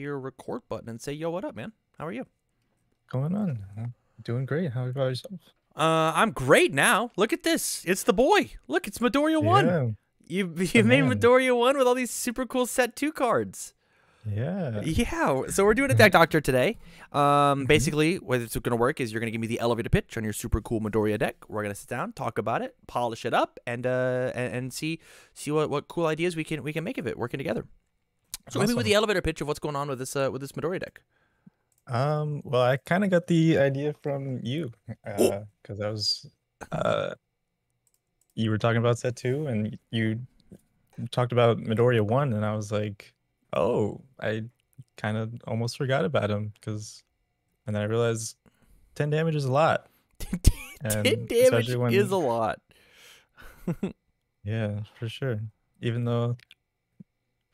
your record button and say, yo, what up, man? How are you? Going on? Doing great. How about yourself? I'm great now. Look at this. It's the boy. Look, it's Midoriya 1. Yeah, You the made man. Midoriya 1 with all these super cool set 2 cards. Yeah. Yeah, so we're doing a deck doctor today. hmm Basically, what it's going to work is you're going to give me the elevator pitch on your super cool Midoriya deck. We're going to sit down, talk about it, polish it up, and see what cool ideas we can make of it working together. So hit me with the Awesome. elevator pitch of what's going on with this Midoriya deck. Well, I kind of got the idea from you, Oh, because I was, uh, you were talking about set two, and you talked about Midoriya one, and I was like, oh, I kind of almost forgot about him, and then I realized 10 damage is a lot, 10 and especially damage is a when, lot. yeah, for sure. Even though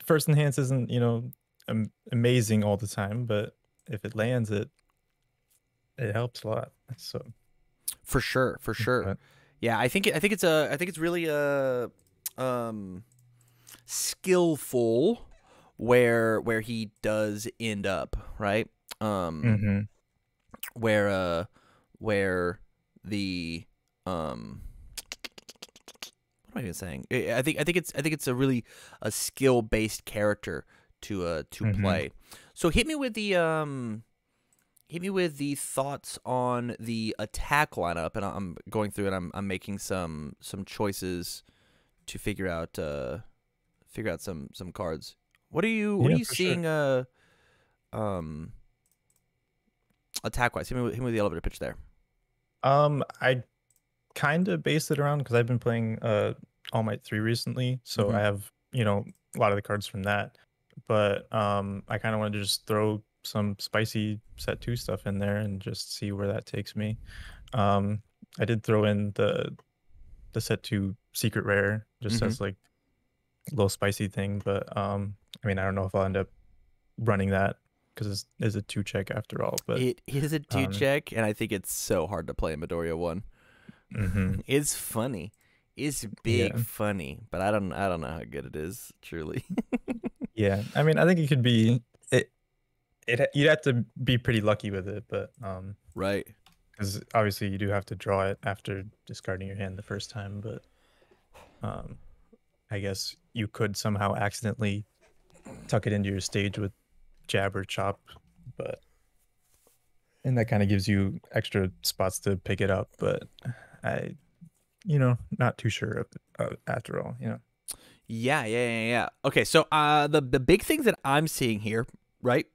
first enhance isn't, amazing all the time, but if it lands, it helps a lot. So, For sure, for sure. but Yeah, I think it's really um skillful where he does end up, right? Um hmm where where the what am I even saying? I think it's a really a skill based character to hmm play. So hit me with the thoughts on the attack lineup, and I'm going through it. I'm making some choices to figure out some cards. What are Yeah, you for sure. seeing um attack wise? Hit me with the elevator pitch there. I kind of based it around because I've been playing All Might 3 recently, so Mm-hmm. I have, a lot of the cards from that. But I kind of wanted to just throw some spicy set 2 stuff in there and just see where that takes me. Um I did throw in the set 2 secret rare just Mm-hmm. as like a little spicy thing, but I mean, I don't know if I'll end up running that because it's a 2 check after all, but It is a two um check, and I think it's so hard to play in Midoriya 1. mhm. It's funny. It's big Yeah. funny, but I don't know how good it is, truly. Yeah. I mean, I think it could be you'd have to be pretty lucky with it, but Right. because obviously you do have to draw it after discarding your hand the first time, but um I guess you could somehow accidentally tuck it into your stage with jab or chop, but and that kind of gives you extra spots to pick it up, but I not too sure after all. Yeah. Okay, so the big things that I'm seeing here, right,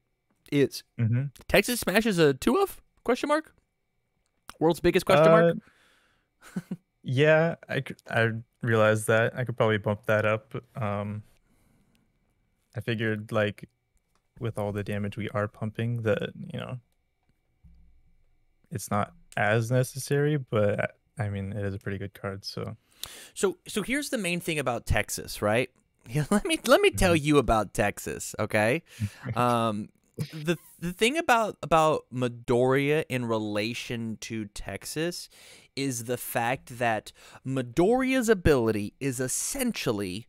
is hmm Texas Smash is a 2 of question mark? World's biggest question Uh, mark? yeah, I realized that I could probably bump that up. I figured like with all the damage we are pumping that, it's not as necessary, but I mean, it is a pretty good card, so. So here's the main thing about Texas, right? Yeah, let me tell Mhm. you about Texas, okay? Um the thing about Midoriya in relation to Texas is the fact that Midoriya's ability is essentially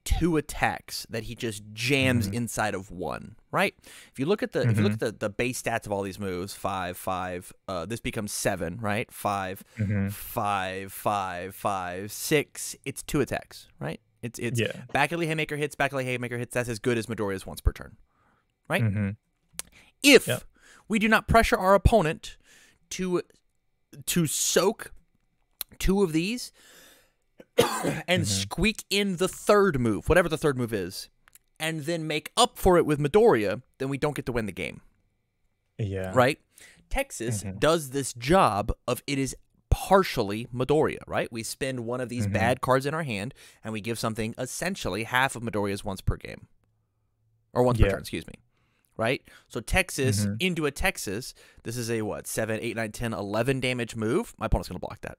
two attacks that he just jams Mhm. inside of one, right? If you look at Mhm. the base stats of all these moves, 5, 5, this becomes 7, right? 5, Mhm. 5, 5, 5, 6. It's two attacks, right? It's Yeah. back alley haymaker hits, back alley haymaker hits. That's as good as Midoriya's once per turn, right? Mhm. Yep. If we do not pressure our opponent to soak two of these and Mhm. squeak in the third move, whatever the third move is, and then make up for it with Midoriya, then we don't get to win the game, Yeah. right? Texas Mhm. does this job of it is partially Midoriya, right? We spend one of these Mhm. bad cards in our hand, and we give something essentially half of Midoriya's once per game, or once per Yeah. turn, excuse me. Right? So Texas Mhm. into a Texas, this is a what, 7, 8, 9, 10, 11 damage move. My opponent's going to block that.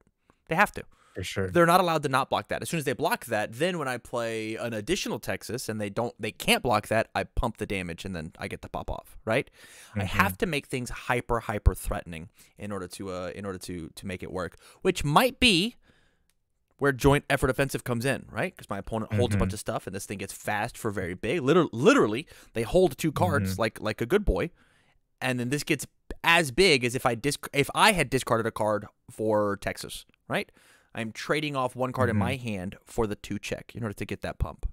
They have to. For sure. They're not allowed to not block that. As soon as they block that, then when I play an additional Texas and they can't block that, I pump the damage and then I get to pop off, right? I Mhm. have to make things hyper threatening in order to make it work, which might be where joint effort offensive comes in, right? Because my opponent holds a bunch of stuff, and this thing gets fast for very big. Literally, they hold 2 cards like a good boy, and then this gets as big as if I had discarded a card for Texas, right? I'm trading off 1 card in my hand for the 2 check in order to get that pump.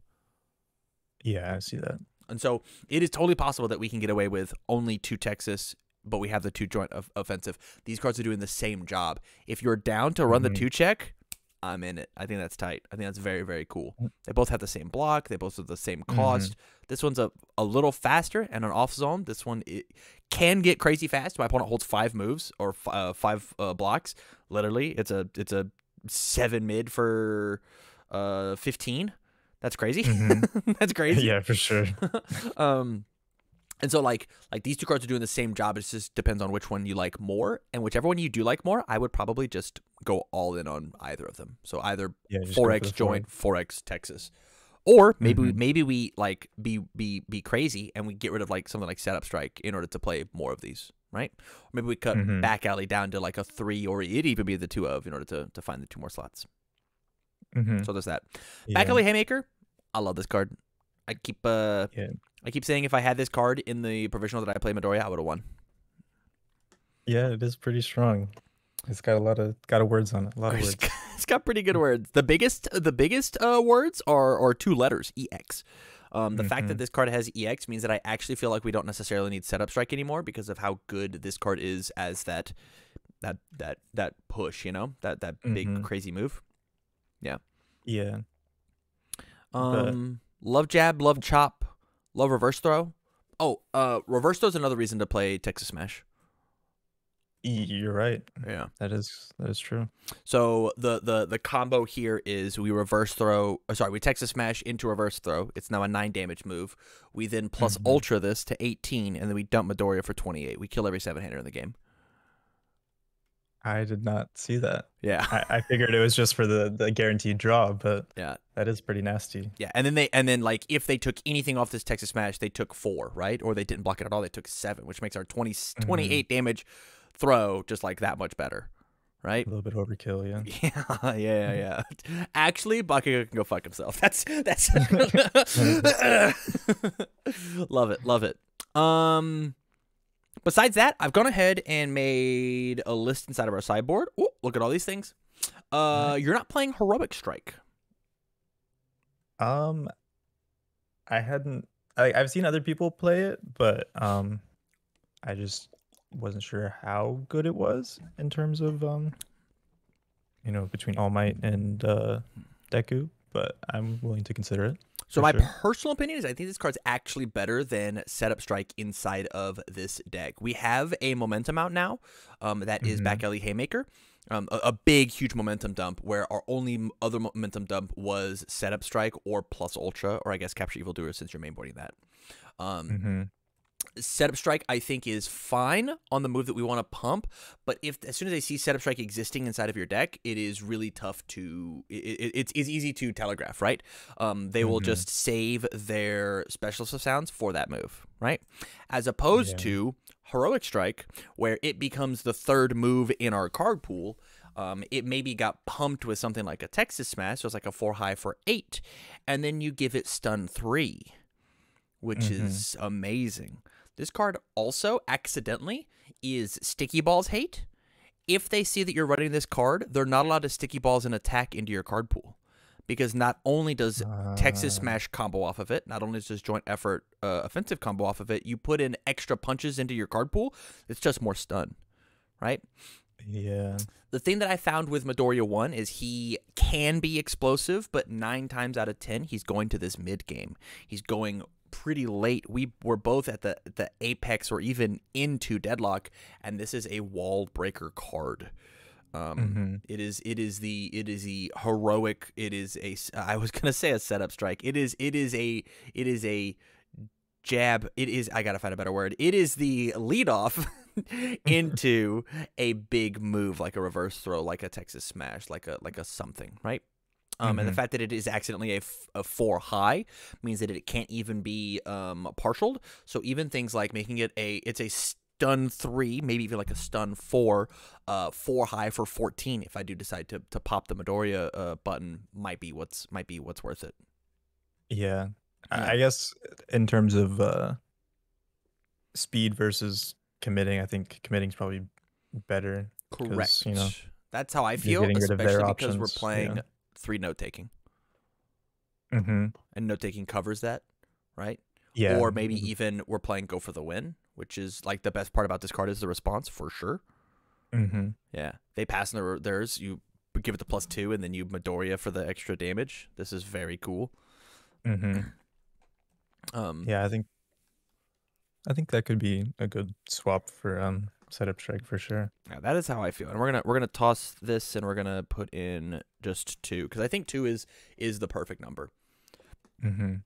Yeah, I see that. And so it is totally possible that we can get away with only 2 Texas, but we have the 2 joint offensive. These cards are doing the same job. If you're down to run the 2 check, I'm in it. I think that's tight. I think that's very, very cool. They both have the same block. They both have the same cost. This one's a little faster and an off zone. This one it can get crazy fast. My opponent holds 5 moves or 5 blocks. Literally, it's a 7 mid for 15. That's crazy. That's crazy. Yeah, for sure. And so like these 2 cards are doing the same job. It just depends on which one you like more, and whichever one you do like more, I would probably just go all in on either of them. So either 4x joint, 4x Texas, or maybe we like be crazy and we get rid of like something like setup strike in order to play more of these, right? Or maybe we cut back alley down to like a 3, or it'd even be the 2 of in order to find the 2 more slots. So there's that. Back alley haymaker. I love this card. I keep saying if I had this card in the provisional that I play Midoriya, I would have won. Yeah, it is pretty strong. It's got a lot of words on it. A lot of words. It's got pretty good words. The biggest words are 2 letters, EX. The fact that this card has EX means that I actually feel like we don't necessarily need setup strike anymore because of how good this card is as that push, you know, that big crazy move. Yeah. Yeah. Love jab, love chop, love reverse throw. Oh, reverse throw is another reason to play Texas Smash. You're right. Yeah, that is true. So the combo here is we reverse throw. We Texas Smash into reverse throw. It's now a 9 damage move. We then plus ultra this to 18, and then we dump Midoriya for 28. We kill every 7-hander in the game. I did not see that. Yeah, I figured it was just for the guaranteed draw, but yeah, that is pretty nasty. Yeah, and then like if they took anything off this Texas Smash, they took 4, right? Or they didn't block it at all. They took 7, which makes our 28 damage throw just like that much better, right? A little bit overkill, yeah. Yeah. Actually, Bakugo can go fuck himself. That's love it. Besides that, I've gone ahead and made a list inside of our sideboard. Ooh, look at all these things. You're not playing Heroic Strike. I hadn't. I've seen other people play it, but I just wasn't sure how good it was in terms of between All Might and Deku. But I'm willing to consider it. So my personal opinion is I think this card's actually better than Setup Strike inside of this deck. We have a momentum out now that is Back Alley Haymaker. A big, huge momentum dump where our only other momentum dump was Setup Strike or Plus Ultra, or I guess Capture Evildoer since you're mainboarding that. Setup Strike, I think, is fine on the move that we want to pump, but as soon as I see Setup Strike existing inside of your deck, it is really tough to. It's easy to telegraph, right? They will just save their specialist sounds for that move, right? As opposed to Heroic Strike, where it becomes the 3rd move in our card pool. It maybe got pumped with something like a Texas Smash, so it's like a 4 high for 8, and then you give it stun 3, which is amazing. This card also accidentally is Sticky Balls hate. If they see that you're running this card, they're not allowed to Sticky Balls an attack into your card pool. Because not only does Texas Smash combo off of it, not only does Joint Effort offensive combo off of it, you put in extra punches into your card pool, it's just more stun, right? Yeah. The thing that I found with Midoriya 1 is he can be explosive, but 9 times out of 10, he's going to this mid game. He's going pretty late. We were both at the apex or even into deadlock, and this is a wall breaker card. It is the heroic. It is a. I was gonna say a setup strike. It is a jab. It is. I gotta find a better word. It is the lead off into a big move like a reverse throw, like a Texas Smash, like a something, right? And the fact that it is accidentally a 4 high means that it can't even be partialed. So even things like making it it's a stun 3, maybe even like a stun 4, 4 high for 14. If I do decide to pop the Midoriya button, might be what's worth it. Yeah. Yeah. I guess in terms of speed versus committing, I think committing is probably better because, you know, Correct. That's how I you're feel, getting rid of their especially because we're options. Yeah. playing 3 note taking, Mm-hmm. and note taking covers that, right? Yeah. Or maybe even we're playing go for the win, which is like the best part about this card is the response for sure. Mm-hmm. Yeah, they pass in theirs. You give it the +2, and then you Midoriya for the extra damage. This is very cool. Mm-hmm. Yeah, I think that could be a good swap for setup strike for sure. Yeah, that is how I feel, and we're gonna toss this, and we're gonna put in just 2 because I think 2 is the perfect number. Mm-hmm.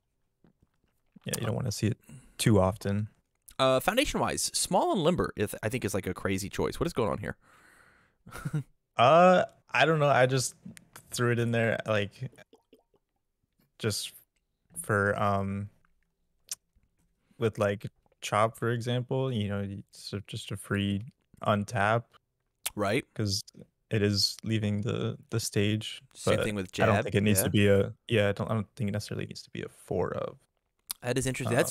Yeah, you don't want to see it too often. Foundation wise, small and limber, I think is like a crazy choice. What is going on here? I don't know. I just threw it in there like just for with like chop, for example, you know, it's just a free untap Right. because it is leaving the stage. Same But thing with I don't jab. think it needs Yeah. to be a I don't think it necessarily needs to be a 4 of. That is interesting. Um,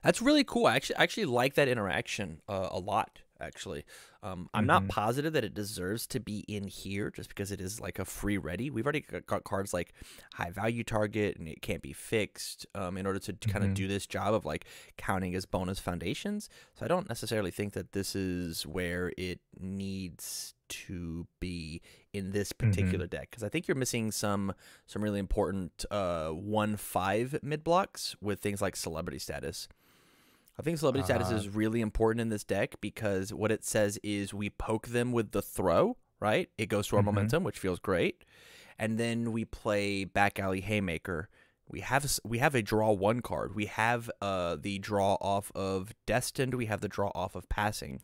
That's really cool. I actually like that interaction a lot. Actually, I'm not mm-hmm, positive that it deserves to be in here just because it is like a free ready. We've already got cards like high value target and it can't be fixed in order to kind of mm-hmm, do this job of like counting as bonus foundations. So I don't necessarily think that this is where it needs to be in this mm-hmm. particular deck because I think you're missing some really important 1/5 mid blocks with things like celebrity status. I think celebrity status is really important in this deck because what it says is we poke them with the throw, right? It goes to our Mm-hmm. momentum, which feels great. And then we play back alley haymaker. We have a draw 1 card. We have the draw off of destined. We have the draw off of passing,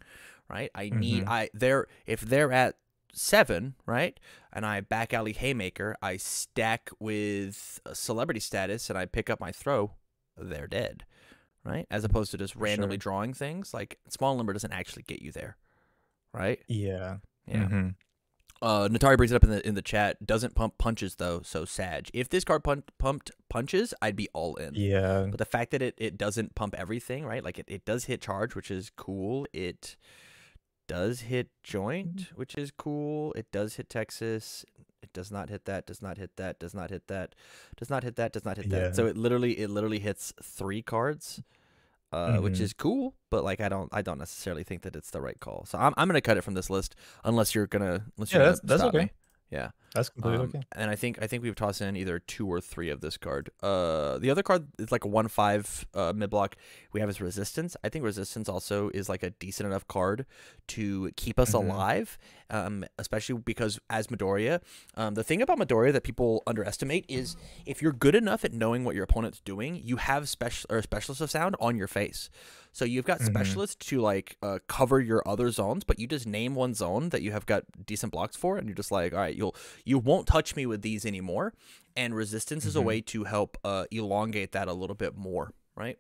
right? Mm-hmm. If they're at 7, right? And I back alley haymaker, I stack with celebrity status and I pick up my throw, they're dead. Right? As opposed to just randomly Sure. drawing things. Like, small number doesn't actually get you there. Right? Yeah. Yeah. Mm-hmm. Natari brings it up in the chat. Doesn't pump punches, though, so Sag. If this card pumped punches, I'd be all in. Yeah. But the fact that it doesn't pump everything, right? Like, it does hit charge, which is cool. It does hit joint, which is cool. It does hit Texas. It does not hit that, does not hit that, does not hit that, does not hit that, does not hit that. Yeah. So it literally hits 3 cards, which Mm-hmm. is cool, but like I don't necessarily think that it's the right call. So I'm gonna cut it from this list unless you're gonna That's stop okay. me. Yeah. That's completely okay. And I think we've tossed in either 2 or 3 of this card. The other card is like a 1/5 mid block. We have is resistance. I think resistance also is like a decent enough card to keep us Mm-hmm. alive, especially because as Midoriya, the thing about Midoriya that people underestimate is if you're good enough at knowing what your opponent's doing, you have specialist of sound on your face. So you've got Mm-hmm. specialists to like cover your other zones, but you just name one zone that you have got decent blocks for, and you're just like, all right, you won't touch me with these anymore. And resistance is a Mm-hmm. way to help elongate that a little bit more, right?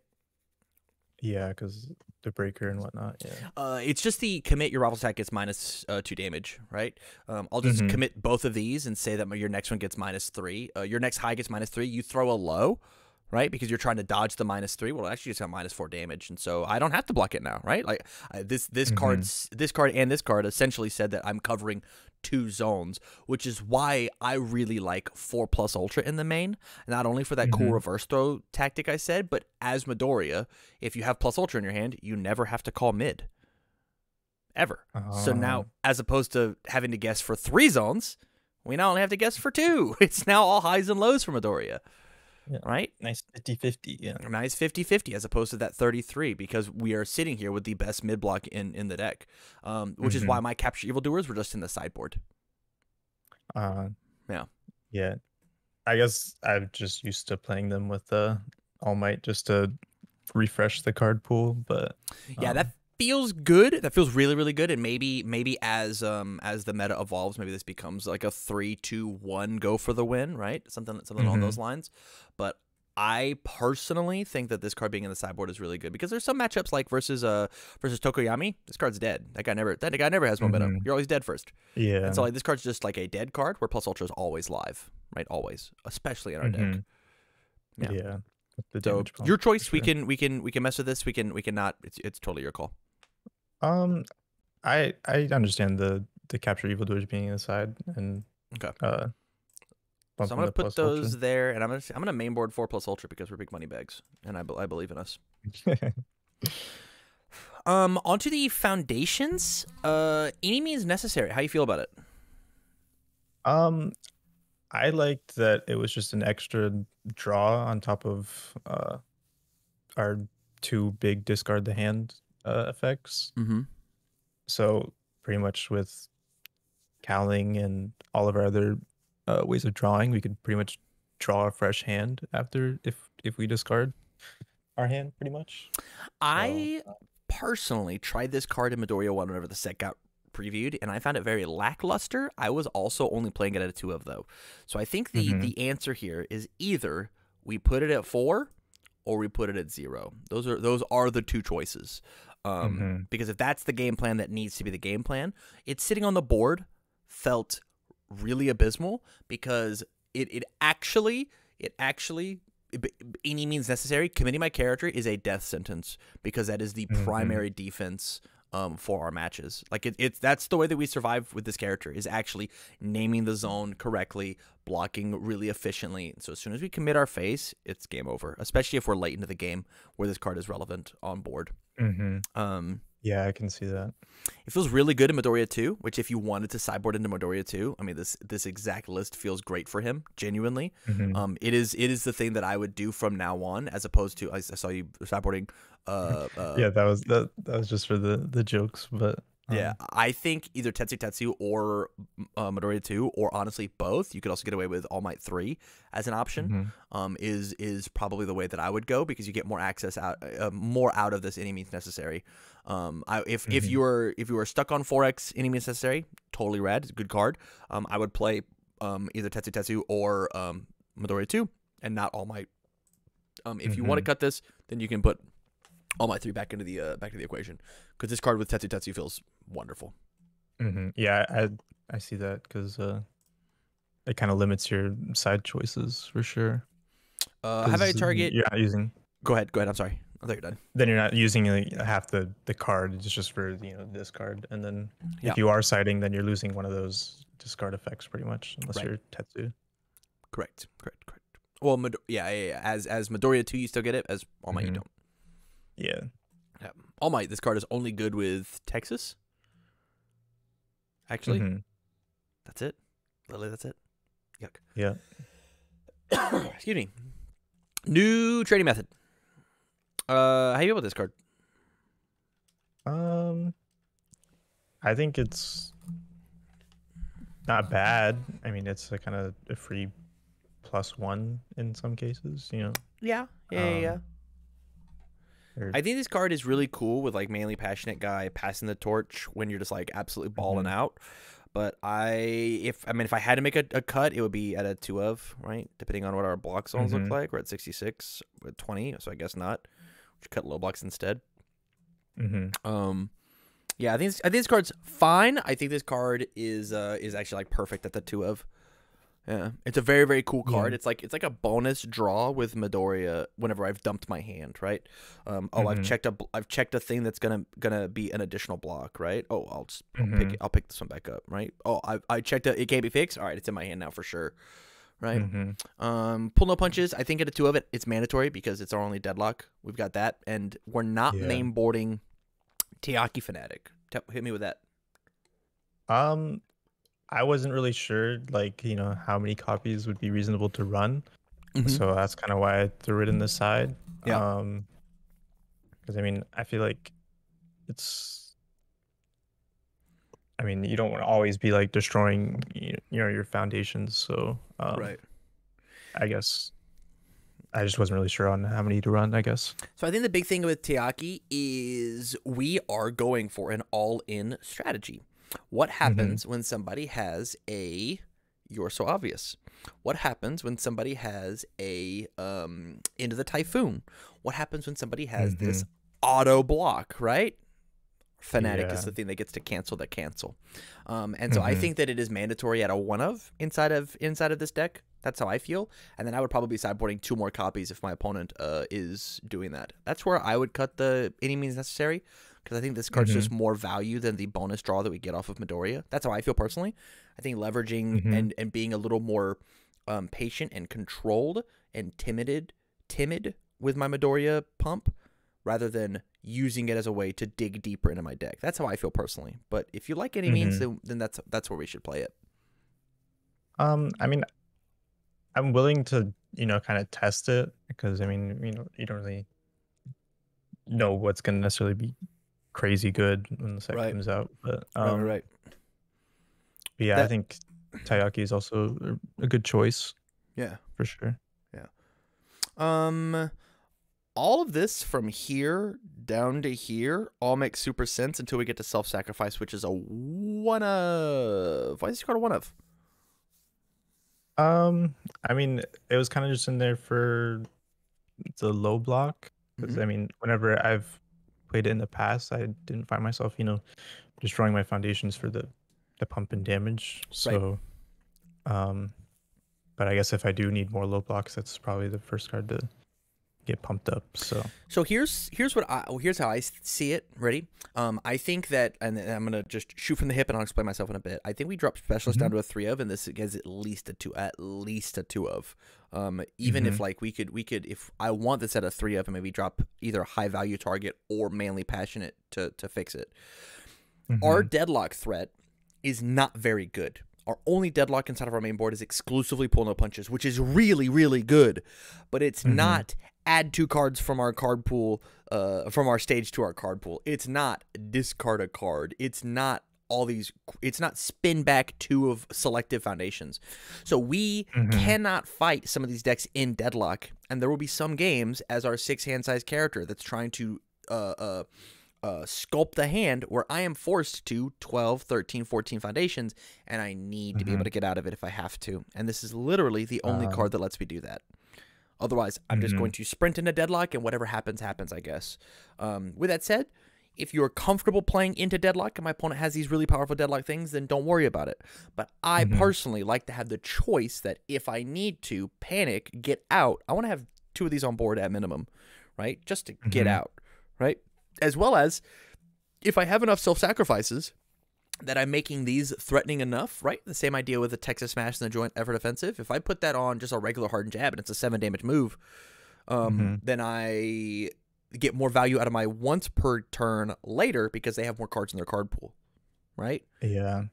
Yeah, because the breaker and whatnot. Yeah. It's just the commit your rival attack gets -2 damage, right? I'll just Mm-hmm. commit both of these and say that your next one gets -3. Your next high gets -3. You throw a low, right? Because you're trying to dodge the -3. Well, it actually just got -4 damage, and so I don't have to block it now, right? Like this Mm-hmm. card and this card essentially said that I'm covering 2 zones, which is why I really like 4+ ultra in the main. Not only for that cool Mm-hmm. reverse throw tactic I said, but as Midoriya, if you have plus ultra in your hand, you never have to call mid. Ever. So now, as opposed to having to guess for 3 zones, we now only have to guess for 2. It's now all highs and lows for Midoriya. Yeah. Right? Nice 50-50. Yeah. Nice 50-50 as opposed to that 33 because we are sitting here with the best mid block in the deck, which is Mm-hmm. why my capture evildoers were just in the sideboard. Yeah. Yeah. I guess I'm just used to playing them with All Might just to refresh the card pool, but Yeah, that feels good. That feels really, really good. And maybe as the meta evolves, maybe this becomes like a 3-2-1 go for the win, right? Something along Mhm. those lines. But I personally think that this card being in the sideboard is really good because there's some matchups like versus Tokoyami. This card's dead. That guy never has momentum. Mhm. You're always dead first. And so Yeah. like this card's just like a dead card where Plus Ultra is always live, right? Always, especially in our deck. Mhm. Yeah. Yeah. With the So damage pump your for choice. We sure. can mess with this. We can not. It's totally your call. Um, I understand the capture evildoers being inside and Okay. uh So I'm bumping gonna the put plus ultra. those there, and I'm gonna mainboard 4+ Ultra because we're big money bags, and I believe in us. Onto the foundations. Any means necessary. How you feel about it? um, I liked that it was just an extra draw on top of our two big discard the hand effects. Mm-hmm. So pretty much with cowling and all of our other ways of drawing, we could pretty much draw a fresh hand after if we discard our hand pretty much. So I personally tried this card in Midoriya 1 whenever the set got previewed, and I found it very lackluster. I was also only playing it at a 2 of, though. So I think mhm, the answer here is either we put it at 4 or we put it at 0. Those are the two choices. mhm, Because if that's the game plan that needs to be the game plan, it's sitting on the board felt really abysmal because it actually any means necessary. Committing my character is a death sentence because that is the mhm, primary defense for our matches. Like it's that's the way that we survive with this character is actually naming the zone correctly, blocking really efficiently. So as soon as we commit our face, it's game over. Especially if we're late into the game where this card is relevant on board. mhm. Um, Yeah, I can see that. it feels really good in Midoriya 2, which if you wanted to sideboard into Midoriya 2, I mean this exact list feels great for him, genuinely. Mhm. It is the thing that I would do from now on as opposed to I saw you sideboarding Yeah, that was just for the jokes, but yeah, I think either Tetsu or Midoriya 2 or honestly both. You could also get away with All Might 3 as an option. mhm, Is probably the way that I would go because you get more access more out of this any means necessary. If mhm, you were stuck on 4x any means necessary, totally rad, it's a good card. I would play either Tetsu or Midoriya 2 and not All Might. If you want to mhm, cut this, then you can put All Might 3 back into the equation because this card with Tetsu feels wonderful. mhm. Yeah, I see that because it kind of limits your side choices for sure. Have a Because target. you're not using Go ahead. Go ahead. I'm sorry. I thought you're done. then you're not using like, half the card. It's just for this card, and then Yeah. if you are siding, then you're losing one of those discard effects pretty much, unless Right. you're Tetsu. Correct. Well, yeah. As Midoriya 2, you still get it. As All Might, you Mhm. don't. Yeah. Yeah. All Might, this card is only good with Texas. Actually, Mhm. that's it. Literally, that's it. Yuck. Yeah. Excuse me. New trading method. How you feel about this card? Um, I think it's not bad. I mean, it's a kind of a free +1 in some cases, Yeah. Um, or I think this card is really cool with like manly passionate guy passing the torch when you're just like absolutely balling mhm, out. But if I had to make a cut, it would be at a 2 of, right? Depending on what our block zones look mhm, like. We're at 66 with 20, so I guess not. We should cut low blocks instead. mhm. Yeah, I think this card's fine. I think this card is actually like perfect at the 2 of. Yeah, it's a very very cool Yeah. card. It's like a bonus draw with Midoriya whenever I've dumped my hand, right? Mhm, I've checked a thing that's gonna be an additional block, right? Oh, mhm, I'll pick this one back up, right? Oh, I checked it can't be fixed. All right, it's in my hand now for sure, right? mhm. Pull no punches. I think at a 2 of it's mandatory because it's our only deadlock. We've got that, and we're not Yeah. main boarding Teaki Fanatic. Hit me with that. Um, I wasn't really sure, like, how many copies would be reasonable to run. Mm-hmm. So that's kind of why I threw it in the side. Yeah. Because I mean, I feel like it's, I mean, you don't want to always be like destroying, your foundations. So, Right. I guess I just wasn't really sure on how many to run, I guess. So I think the big thing with Teaki is we are going for an all-in strategy. What Mm-hmm. happens when somebody has a You're So Obvious. What happens when somebody has a Into the Typhoon? What happens when somebody has this auto block, right? Fanatic is the thing that gets to cancel that cancel. And so I think that it is mandatory at a 1-of inside of this deck. That's how I feel. And then I would probably be sideboarding 2 more copies if my opponent is doing that. That's where I would cut the any means necessary, because I think this card's just more value than the bonus draw that we get off of Midoriya. That's how I feel personally. I think leveraging and being a little more patient and controlled and timid with my Midoriya pump, rather than using it as a way to dig deeper into my deck. That's how I feel personally. But if you like any means, then that's where we should play it. I mean, I'm willing to, kind of test it, because I mean, you don't really know what's going to necessarily be crazy good when the set comes out. But right. Yeah, I think Taiyaki is also a good choice. Yeah, for sure. Yeah. All of this from here down to here all makes super sense until we get to Self-Sacrifice, which is a 1-of. Why is this called a 1-of? I mean, it was kind of just in there for the low block, because I mean, whenever I've played it in the past, I didn't find myself, destroying my foundations for the pump and damage. So, but I guess if I do need more low blocks, that's probably the first card to get pumped up. So here's how I see it. Ready? I think that, and I'm gonna just shoot from the hip, and I'll explain myself in a bit. I think we drop Specialist down to a 3-of, and this is at least a 2-of. Even if like we could, if I want this at a 3-of, and maybe drop either a high value target or Manly Passionate to fix it. Our deadlock threat is not very good. Our only deadlock inside of our main board is exclusively Pull No Punches, which is really, really good, but it's not add 2 cards from our card pool, from our stage to our card pool. It's not discard a card. It's not all these. It's not spin back 2 of selective foundations. So we cannot fight some of these decks in deadlock, and there will be some games as our 6 hand size character that's trying to sculpt the hand where I am forced to 12, 13, 14 foundations, and I need to be able to get out of it if I have to. And this is literally the only card that lets me do that. Otherwise, I'm just going to sprint into deadlock, and whatever happens, happens, I guess. With that said, if you're comfortable playing into deadlock and my opponent has these really powerful deadlock things, then don't worry about it. But I personally like to have the choice that if I need to panic, get out, I want to have 2 of these on board at minimum, right? Just to get out, right? As well as, if I have enough self-sacrifices that I'm making these threatening enough, right? The same idea with the Texas Smash and the Joint Effort Offensive. If I put that on just a regular hardened jab and it's a 7 damage move, then I get more value out of my once per turn later because they have more cards in their card pool, right? Yeah.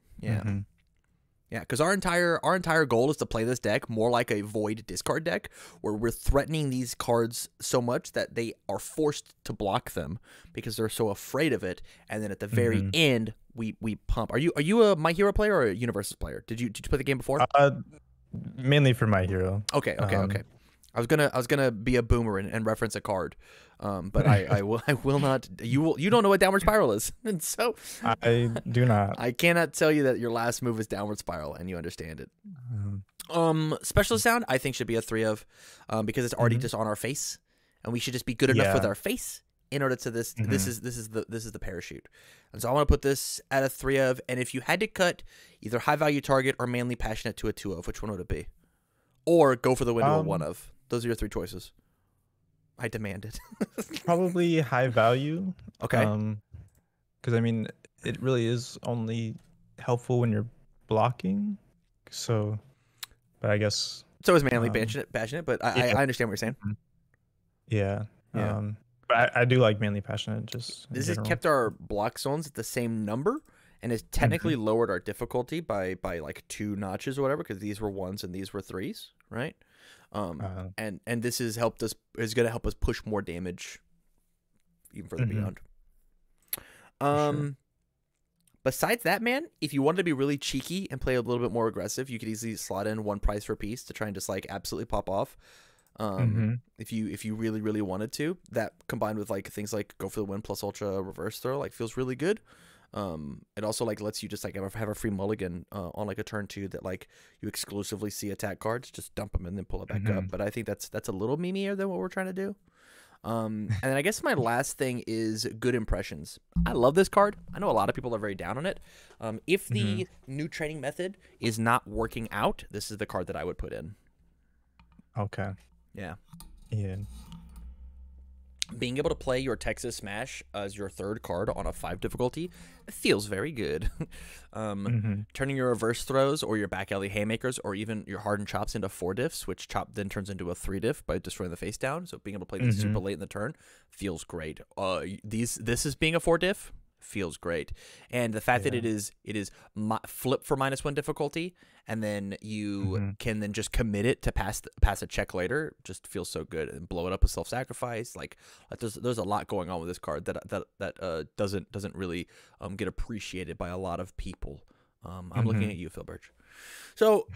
Yeah, because our entire goal is to play this deck more like a void discard deck, where we're threatening these cards so much that they are forced to block them because they're so afraid of it, and then at the very end we pump. Are you a My Hero player or a Universes player? Did you play the game before? Mainly for My Hero. Okay. I was gonna be a boomer and reference a card, but I will not. You don't know what Downward Spiral is, and so I do not. I cannot tell you that your last move is Downward Spiral, and you understand it. Specialist Sound I think should be a 3-of, because it's already just on our face, and we should just be good enough with our face in order to this. This is the parachute, and so I want to put this at a 3-of. And if you had to cut either high value target or Manly Passionate to a 2-of, which one would it be? Or go for the window a 1-of. Those are your 3 choices. I demand it. Probably high value. Okay. Because I mean, it really is only helpful when you're blocking. So, but I guess. So is Manly passionate, but I understand what you're saying. Yeah. But I do like Manly Passionate. Just this has kept our block zones at the same number, and has technically lowered our difficulty by like 2 notches or whatever, because these were 1s and these were 3s, right? And this is going to help us push more damage even further beyond. Besides that, man, if you wanted to be really cheeky and play a little bit more aggressive, you could easily slot in 1 price for piece to try and just like absolutely pop off. If you really, really wanted to, that combined with like things like Go for the Win plus Ultra Reverse Throw, like feels really good. It also like lets you just like have a free mulligan on like a turn 2 that like you exclusively see attack cards, just dump them and then pull it back up. But I think that's a little memeier than what we're trying to do. And then I guess my last thing is good impressions. I love this card. I know a lot of people are very down on it. If the new training method is not working out, this is the card that I would put in. Okay. Yeah. Yeah. Being able to play your Texas Smash as your 3rd card on a 5 difficulty feels very good. Turning your reverse throws or your back alley haymakers or even your hardened chops into 4 diffs, which chop then turns into a 3 diff by destroying the face down. So being able to play this super late in the turn feels great. This is being a 4 diff feels great, and the fact that it is flip for -1 difficulty, and then you can then just commit it to pass a check later, just feels so good, and blow it up with self-sacrifice. Like there's a lot going on with this card that doesn't really get appreciated by a lot of people. I'm looking at you, Phil Birch. So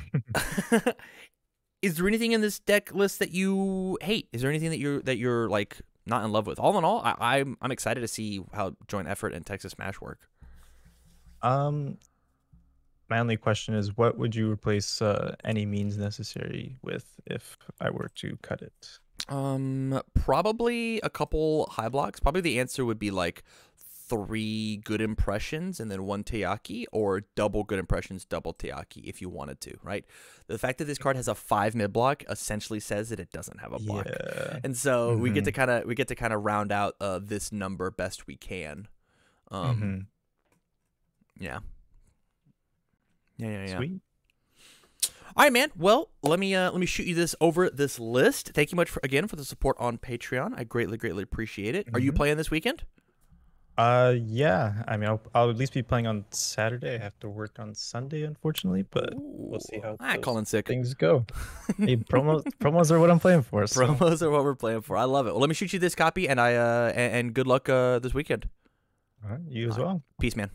is there anything in this deck list that you hate? Is there anything that you're like not in love with? All in all, I'm excited to see how joint effort and Texas Smash work. My only question is, what would you replace any means necessary with if I were to cut it? Probably a couple high blocks. Probably the answer would be like 3 good impressions and then 1 Teaki, or double good impressions, double Teaki if you wanted to, right? The fact that this card has a 5 mid block essentially says that it doesn't have a block. Yeah. And so we get to kind of round out this number best we can. Yeah. Sweet. All right, man. Well, let me shoot you this list. Thank you much again for the support on Patreon. I greatly appreciate it. Are you playing this weekend? Yeah. I mean, I'll at least be playing on Saturday. I have to work on Sunday, unfortunately, but we'll see how calling sick things go. Hey, promos are what I'm playing for. So. Promos are what we're playing for. I love it. Well, let me shoot you this copy, and and good luck this weekend. All right, you as well. Peace, man.